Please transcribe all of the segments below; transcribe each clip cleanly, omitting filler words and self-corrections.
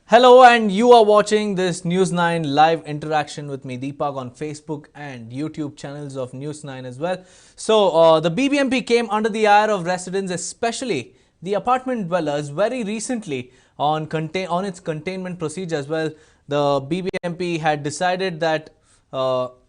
Hello, and you are watching this News 9 live interaction with me, Deepak, on Facebook and YouTube channels of News 9 as well. So, the BBMP came under the ire of residents, especially the apartment dwellers, very recently on its containment procedures. Well, the BBMP had decided that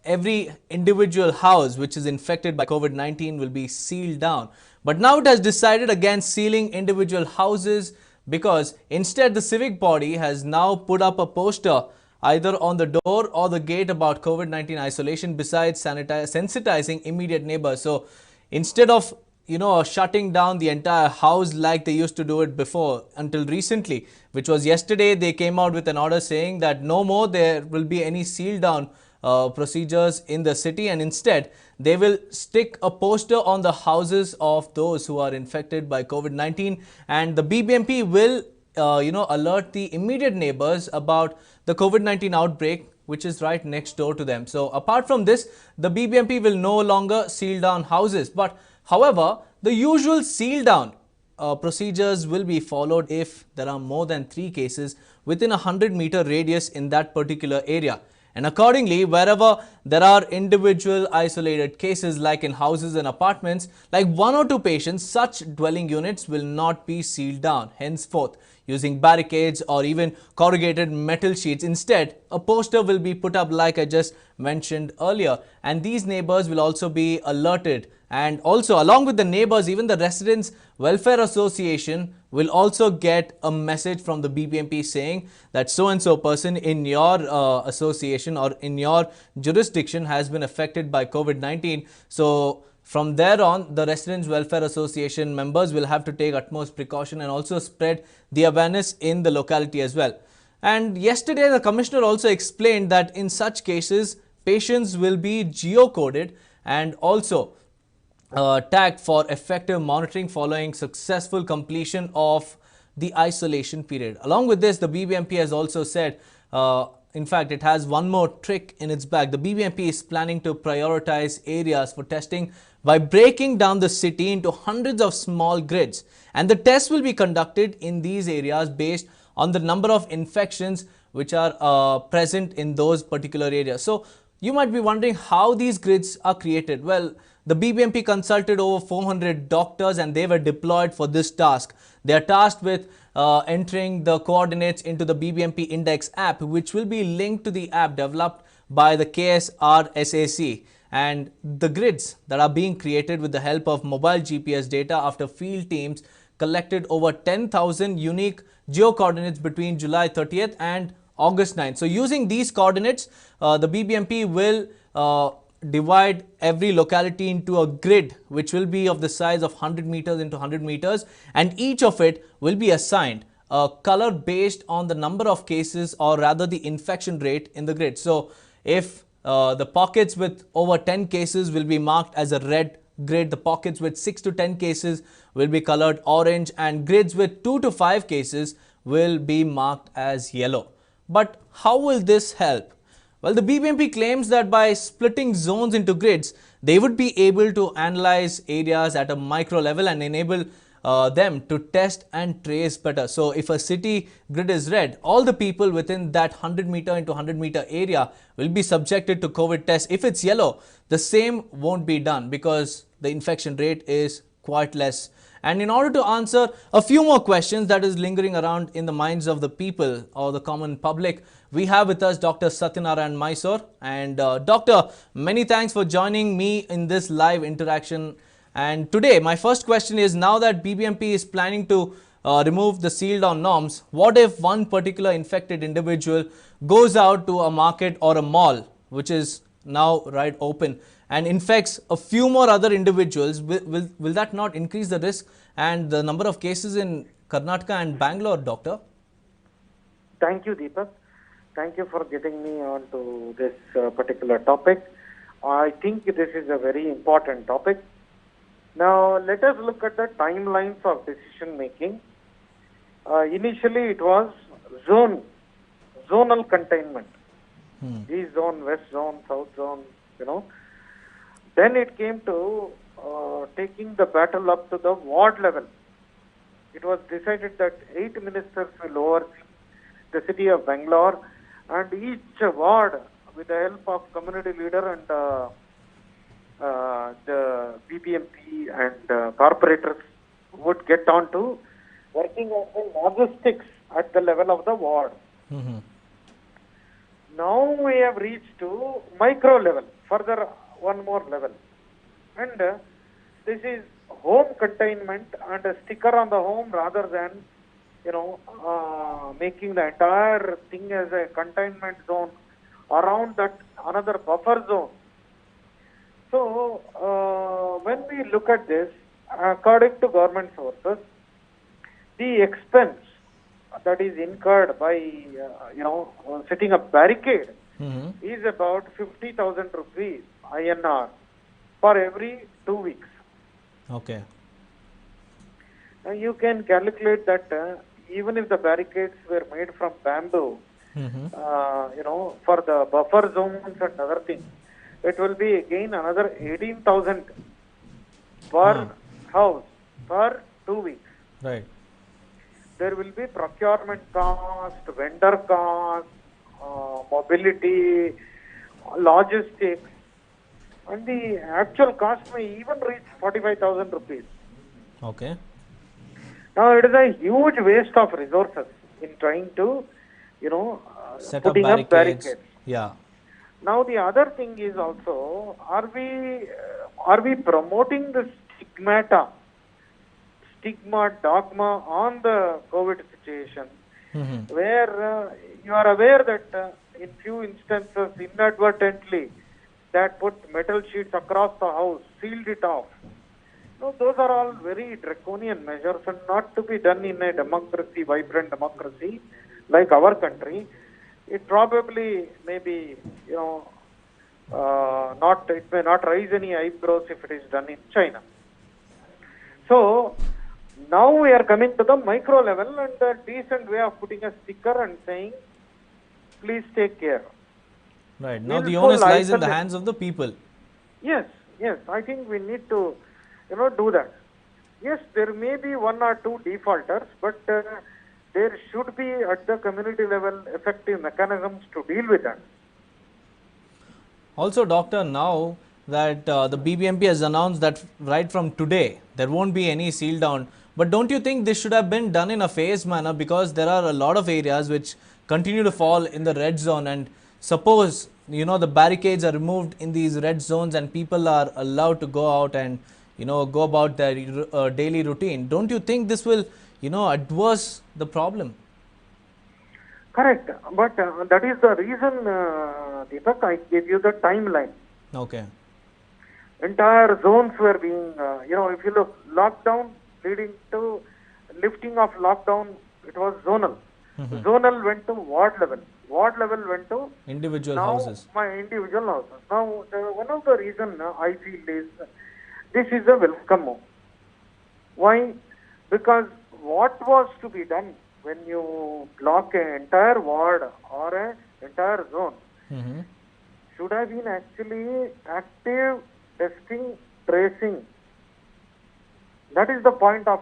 every individual house which is infected by COVID-19 will be sealed down. But now it has decided against sealing individual houses, because instead the civic body has now put up a poster either on the door or the gate about COVID-19 isolation, besides sensitizing immediate neighbors. So instead of shutting down the entire house like they used to do it before until recently, which was yesterday, they came out with an order saying that no more there will be any seal down procedures in the city, and instead they will stick a poster on the houses of those who are infected by COVID-19, and the BBMP will alert the immediate neighbors about the COVID-19 outbreak which is right next door to them. So apart from this, the BBMP will no longer seal down houses, but however, the usual seal down procedures will be followed if there are more than 3 cases within a 100-meter radius in that particular area. And accordingly, wherever there are individual isolated cases like in houses and apartments, like 1 or 2 patients, such dwelling units will not be sealed down henceforth using barricades or even corrugated metal sheets. Instead, a poster will be put up like I just mentioned earlier, and these neighbors will also be alerted. And also, along with the neighbors, even the Residents Welfare Association will also get a message from the BBMP saying that so and so person in your association or in your jurisdiction has been affected by COVID-19. So from there on, the Residents Welfare Association members will have to take utmost precaution and also spread the awareness in the locality as well. And yesterday, the Commissioner also explained that in such cases, patients will be geocoded and also tagged for effective monitoring following successful completion of the isolation period. Along with this, the BBMP has also said, in fact, it has one more trick in its bag. The BBMP is planning to prioritize areas for testing by breaking down the city into hundreds of small grids. And the tests will be conducted in these areas based on the number of infections which are present in those particular areas. So you might be wondering how these grids are created. Well, the BBMP consulted over 400 doctors and they were deployed for this task. They are tasked with entering the coordinates into the BBMP Index app, which will be linked to the app developed by the KSRSAC. And the grids that are being created with the help of mobile GPS data after field teams collected over 10,000 unique geo-coordinates between July 30th and August 9th. So using these coordinates, the BBMP will divide every locality into a grid which will be of the size of 100 meters into 100 meters, and each of it will be assigned a color based on the number of cases, or rather the infection rate in the grid. So if the pockets with over 10 cases will be marked as a red grid, the pockets with 6 to 10 cases will be colored orange, and grids with 2 to 5 cases will be marked as yellow. But how will this help? Well, the BBMP claims that by splitting zones into grids, they would be able to analyze areas at a micro level and enable them to test and trace better. So if a city grid is red, all the people within that 100 meter into 100 meter area will be subjected to COVID tests. If it's yellow, the same won't be done because the infection rate is quite less. And in order to answer a few more questions that is lingering around in the minds of the people or the common public, we have with us Dr. Satyanarayan Mysore. And Doctor, many thanks for joining me in this live interaction. And today, my first question is, now that BBMP is planning to remove the sealed down norms, what if one particular infected individual goes out to a market or a mall, which is now right open, and infects a few more other individuals? Will that not increase the risk and the number of cases in Karnataka and Bangalore, Doctor? Thank you, Deepak. Thank you for getting me on to this particular topic. I think this is a very important topic. Now, let us look at the timelines of decision making. Initially, it was zonal containment. East zone, west zone, south zone, Then it came to taking the battle up to the ward level. It was decided that 8 ministers will oversee the city of Bangalore, and each ward, with the help of community leader and the Bbmp and corporators, would get on to working on the logistics at the level of the ward. Mhm. Now we have reached to micro level, further one more level. And this is home containment and a sticker on the home rather than, making the entire thing as a containment zone. Around that, another buffer zone. So, when we look at this, according to government sources, the expense that is incurred by, setting up barricade Mhm. is about 50,000 rupees INR for every 2 weeks. Okay. You can calculate that even if the barricades were made from bamboo, Mhm. for the buffer zones and other things, it will be again another 18,000 per house per 2 weeks. Right. There will be procurement cost, vendor cost, mobility, logistics, and the actual cost may even reach 45,000 rupees. Okay. Now it is a huge waste of resources in trying to, Set up putting up barricades. barricades. Yeah. Now the other thing is also, are we promoting the dogma on the COVID situation, Mhm. where you are aware that in few instances inadvertently that put metal sheets across the house, sealed it off. No, those are all very draconian measures and not to be done in a democracy, vibrant democracy like our country. It probably may be, it may not raise any eyebrows if it is done in China. So, now we are coming to the micro level and a decent way of putting a sticker and saying, please take care. Right. Now the Willful onus lies in the isolation. hands of the people. Yes, I think we need to, do that. Yes, there may be one or two defaulters, but there should be at the community level effective mechanisms to deal with that. Also, doctor, now that the BBMP has announced that right from today there won't be any seal down, but don't you think this should have been done in a phased manner, because there are a lot of areas which continue to fall in the red zone, and suppose the barricades are removed in these red zones and people are allowed to go out and go about their daily routine, don't you think this will adverse the problem? Correct, but that is the reason, Deepak, I gave you the timeline. Okay. Entire zones were being, if you look, lockdown leading to lifting of lockdown, it was zonal. Mhm. Zonal went to ward level. Ward level went to Individual now houses. my individual houses. Now, one of the reasons I feel is this is a welcome move. Why? Because what was to be done when you block an entire ward or an entire zone Mhm. should have been actually active testing, tracing. That is the point of,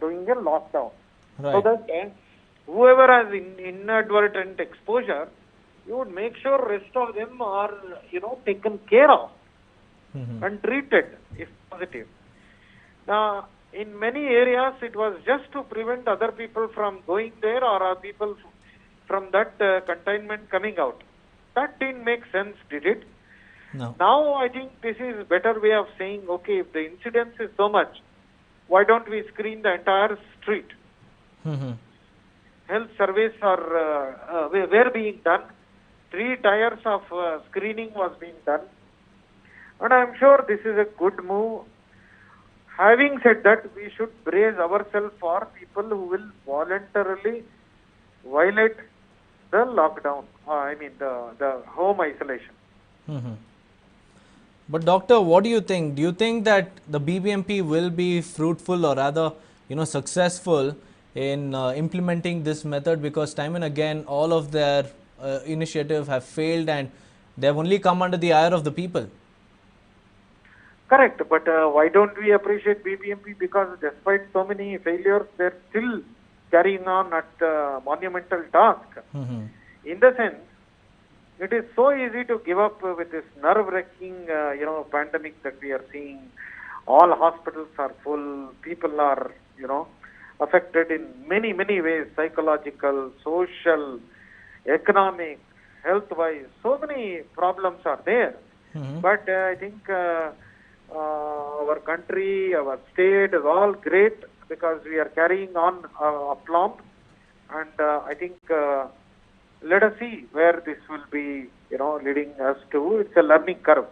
doing a lockdown. So Right. that whoever has inadvertent exposure, you would make sure rest of them are, taken care of Mhm. and treated if positive. Now, in many areas, it was just to prevent other people from going there or people from that containment coming out. That didn't make sense, did it? No. Now, I think this is a better way of saying, okay, if the incidence is so much, why don't we screen the entire street? Mhm. Health surveys were being done. 3 tiers of screening was being done. And I'm sure this is a good move. Having said that, we should brace ourselves for people who will voluntarily violate the lockdown, the home isolation. Mhm. But doctor, what do you think? Do you think that the BBMP will be fruitful, or rather, successful in implementing this method? Because time and again, all of their initiative have failed, and they have only come under the ire of the people. Correct, but why don't we appreciate BBMP? Because despite so many failures, they're still carrying on at monumental task. Mm-hmm. In the sense, it is so easy to give up with this nerve-wracking, pandemic that we are seeing. All hospitals are full. People are, affected in many, many ways: psychological, social, economic, health-wise. So many problems are there. Mm-hmm. But I think our country, our state is all great because we are carrying on aplomb. And I think let us see where this will be, leading us to. It's a learning curve.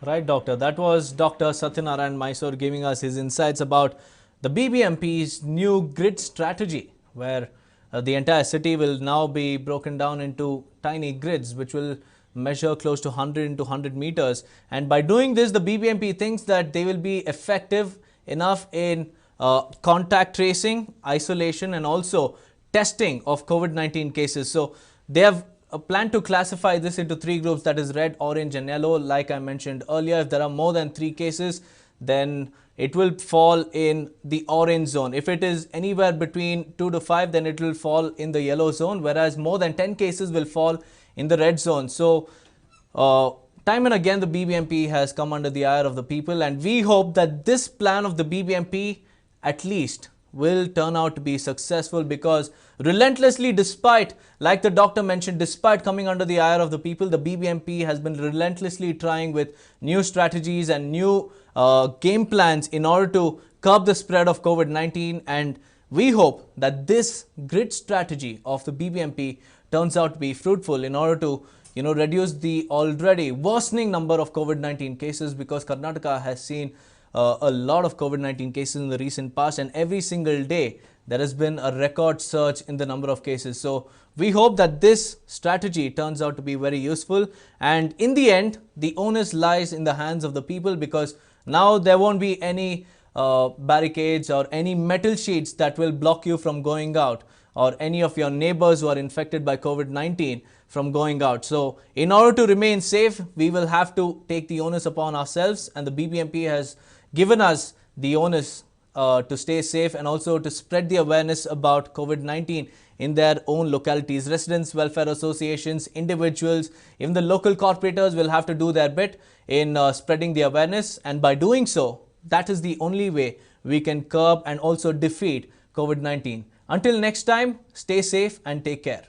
Right, Doctor. That was Dr. Satyanarayan Mysore giving us his insights about the BBMP's new grid strategy, where the entire city will now be broken down into tiny grids, which will measure close to 100 into 100 meters. And by doing this, the BBMP thinks that they will be effective enough in contact tracing, isolation, and also testing of COVID-19 cases. So they have a plan to classify this into three groups, that is red, orange and yellow. Like I mentioned earlier, if there are more than 3 cases, then it will fall in the orange zone. If it is anywhere between 2 to 5, then it will fall in the yellow zone, whereas more than 10 cases will fall in the red zone. So time and again, the BBMP has come under the ire of the people, and we hope that this plan of the BBMP at least will turn out to be successful, because relentlessly, despite, like the doctor mentioned, despite coming under the ire of the people, the BBMP has been relentlessly trying with new strategies and new game plans in order to curb the spread of COVID-19. And we hope that this grid strategy of the BBMP turns out to be fruitful in order to reduce the already worsening number of COVID-19 cases, because Karnataka has seen a lot of COVID-19 cases in the recent past, and every single day there has been a record surge in the number of cases. So we hope that this strategy turns out to be very useful, and in the end the onus lies in the hands of the people, because now there won't be any barricades or any metal sheets that will block you from going out, or any of your neighbors who are infected by COVID-19 from going out. So in order to remain safe, we will have to take the onus upon ourselves, and the BBMP has given us the onus to stay safe and also to spread the awareness about COVID-19 in their own localities. Residents' welfare associations, individuals, even the local corporators will have to do their bit in spreading the awareness, and by doing so, that is the only way we can curb and also defeat COVID-19. Until next time, stay safe and take care.